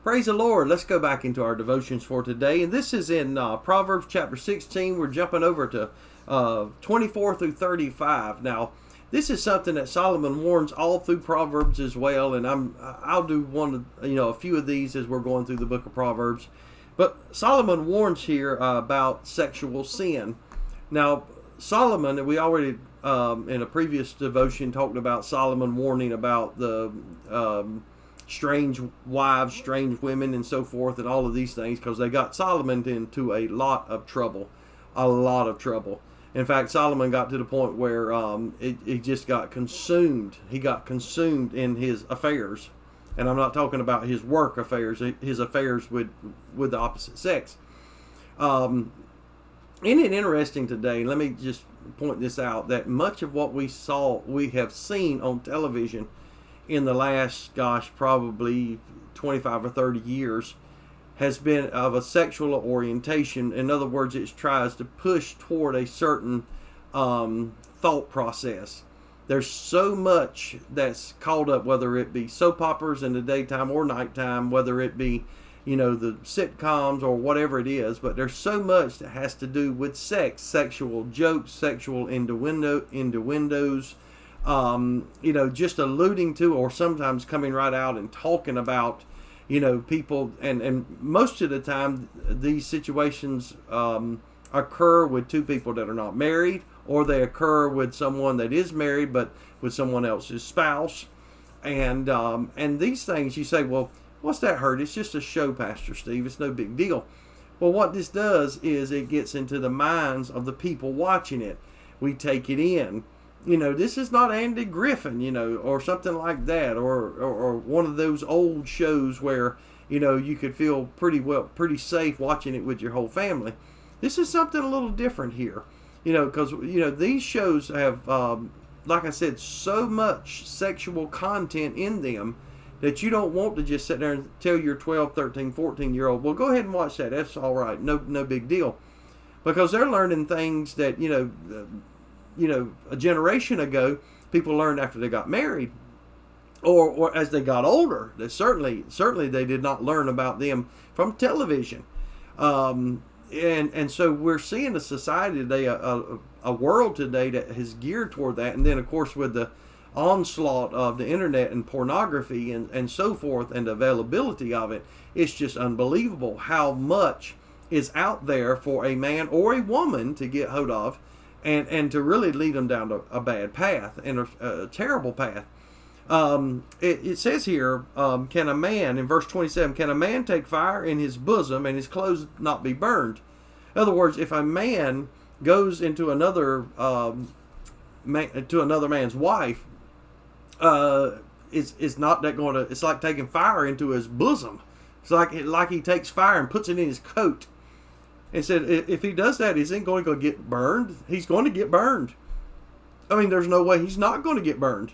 Praise the Lord. Let's go back into our devotions for today. And this is in Proverbs chapter 16. We're jumping over to 24 through 35. Now, this is something that Solomon warns all through Proverbs as well. And I'll do a few of these as we're going through the book of Proverbs. But Solomon warns here about sexual sin. Now, Solomon, and we already in a previous devotion talked about Solomon warning about the strange wives, strange women, and so forth, and all of these things, because they got Solomon into a lot of trouble. In fact, Solomon got to the point where he just got consumed. He got consumed in his affairs, and I'm not talking about his work affairs, his affairs with the opposite sex. Isn't it interesting today? Let me just point this out, that much of what we have seen on television in the last, probably 25 or 30 years has been of a sexual orientation. In other words, it tries to push toward a certain thought process. There's so much that's called up, whether it be soap operas in the daytime or nighttime, whether it be, the sitcoms or whatever it is, but there's so much that has to do with sex, sexual jokes, sexual innuendos, just alluding to, or sometimes coming right out and talking about, people, and most of the time these situations occur with two people that are not married, or they occur with someone that is married but with someone else's spouse, and these things, you say, well, what's that hurt? It's just a show, Pastor Steve. It's no big deal. Well, what this does is it gets into the minds of the people watching it. We take it in. This is not Andy Griffin, or something like that, or one of those old shows where, you could feel pretty safe watching it with your whole family. This is something a little different here, because, these shows have, like I said, so much sexual content in them that you don't want to just sit there and tell your 12, 13, 14-year-old, well, go ahead and watch that. That's all right. No big deal. Because they're learning things that, a generation ago, people learned after they got married, or as they got older. They certainly they did not learn about them from television, and so we're seeing a society today, a world today that is geared toward that. And then, of course, with the onslaught of the internet and pornography and so forth, and the availability of it, it's just unbelievable how much is out there for a man or a woman to get hold of. And to really lead them down a bad path, and a terrible path. It says here, can a man, in verse 27, can a man take fire in his bosom and his clothes not be burned? In other words, if a man goes into another man's wife, it's not that going to. It's like taking fire into his bosom. It's like he takes fire and puts it in his coat. And said, if he does that, is he going to get burned? He's going to get burned. I mean, there's no way he's not going to get burned.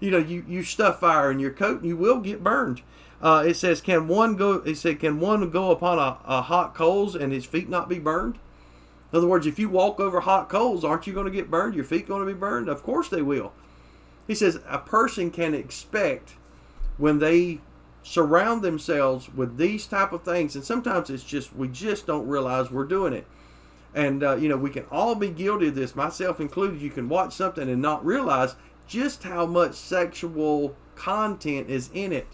You stuff fire in your coat, and you will get burned. It says, can one go upon a hot coals and his feet not be burned? In other words, if you walk over hot coals, aren't you going to get burned? Your feet going to be burned? Of course they will. He says a person can expect, when they surround themselves with these type of things, and sometimes we just don't realize we're doing it. And we can all be guilty of this, myself included. You can watch something and not realize just how much sexual content is in it,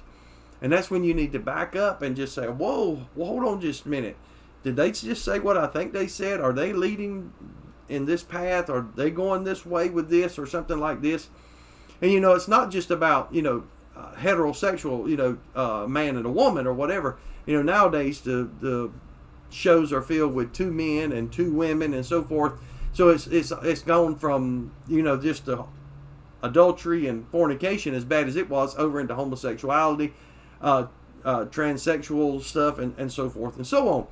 and that's when you need to back up and just say, whoa, well, hold on just a minute. Did they just say what I think they said? Are they leading in this path? Are they going this way with this, or something like this? And it's not just about heterosexual, man and a woman or whatever. Nowadays the shows are filled with two men and two women and so forth. So it's gone from just adultery and fornication, as bad as it was, over into homosexuality, transsexual stuff, and so forth and so on.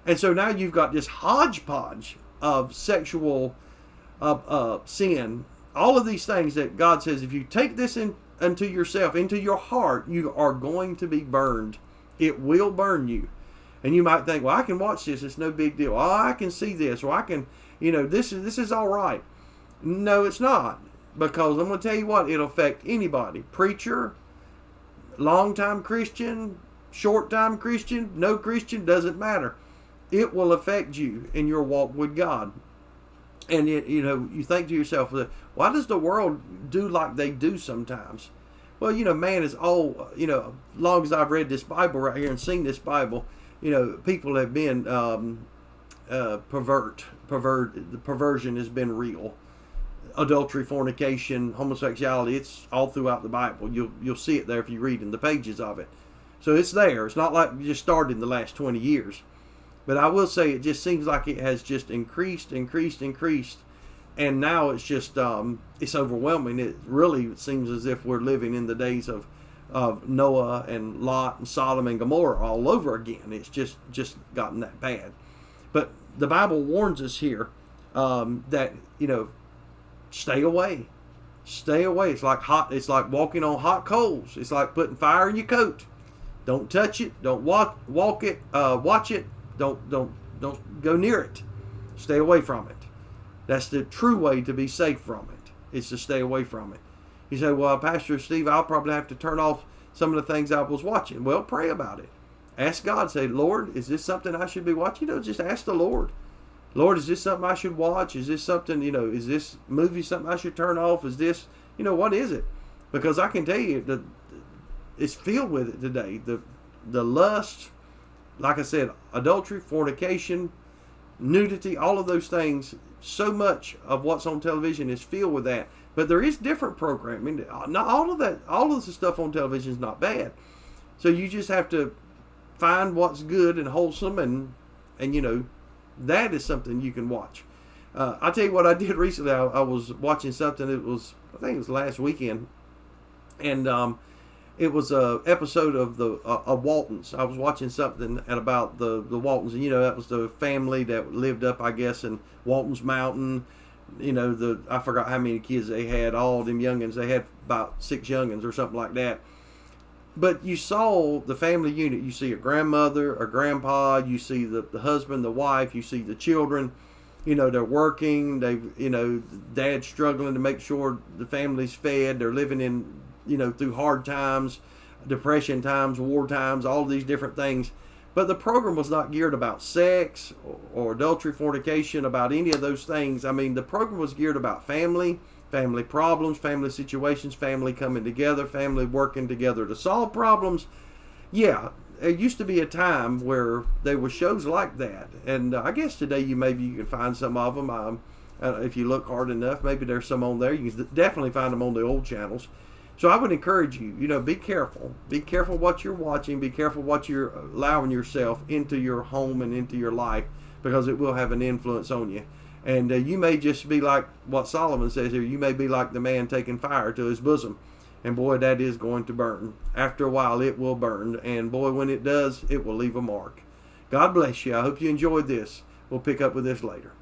And so now you've got this hodgepodge of sexual sin. All of these things that God says, if you take this into yourself, into your heart, you are going to be burned. It will burn you. And you might think, well, I can watch this. It's no big deal. Oh, I can see this. Or I can, this is all right. No, it's not. Because I'm going to tell you what, it'll affect anybody. Preacher, longtime Christian, short-time Christian, no Christian, doesn't matter. It will affect you in your walk with God. And you think to yourself, why does the world do like they do sometimes? Well, man is all, long as I've read this Bible right here and seen this Bible, people have been the perversion has been real. Adultery, fornication, homosexuality, it's all throughout the Bible. You'll see it there if you read in the pages of it. So it's there. It's not like it just started in the last 20 years. But I will say it just seems like it has just increased. And now it's just, it's overwhelming. It really seems as if we're living in the days of Noah and Lot and Sodom and Gomorrah all over again. It's just gotten that bad. But the Bible warns us here that, stay away. Stay away. It's like walking on hot coals. It's like putting fire in your coat. Don't touch it. Don't walk it. Watch it. Don't go near it. Stay away from it. That's the true way to be safe from it. Is to stay away from it. You say, well, Pastor Steve, I'll probably have to turn off some of the things I was watching. Well, pray about it. Ask God. Say, Lord, is this something I should be watching? Just ask the Lord. Lord, is this something I should watch? Is this something, is this movie something I should turn off? Is this, what is it? Because I can tell you that it's filled with it today. The lust, like I said, adultery, fornication, nudity, all of those things. So much of what's on television is filled with that. But there is different programming. Not all of that, all of the stuff on television is not bad. So you just have to find what's good and wholesome, and that is something you can watch. I'll tell you what I did recently. I was watching something. I think it was last weekend, and it was a episode of the Waltons. I was watching something about the Waltons, and that was the family that lived up, I guess, in Walton's Mountain. I forgot how many kids they had. All them youngins. They had about 6 youngins or something like that. But you saw the family unit. You see a grandmother, a grandpa. You see the husband, the wife. You see the children. They're working. Dad's struggling to make sure the family's fed. They're living in, through hard times, depression times, war times, all these different things. But the program was not geared about sex or adultery, fornication, about any of those things. I mean, the program was geared about family problems, family situations, family coming together, family working together to solve problems. Yeah, there used to be a time where there were shows like that. And I guess today you can find some of them. If you look hard enough, maybe there's some on there. You can definitely find them on the old channels. So I would encourage you, be careful. Be careful what you're watching. Be careful what you're allowing yourself into your home and into your life, because it will have an influence on you. And you may just be like what Solomon says here. You may be like the man taking fire to his bosom. And boy, that is going to burn. After a while, it will burn. And boy, when it does, it will leave a mark. God bless you. I hope you enjoyed this. We'll pick up with this later.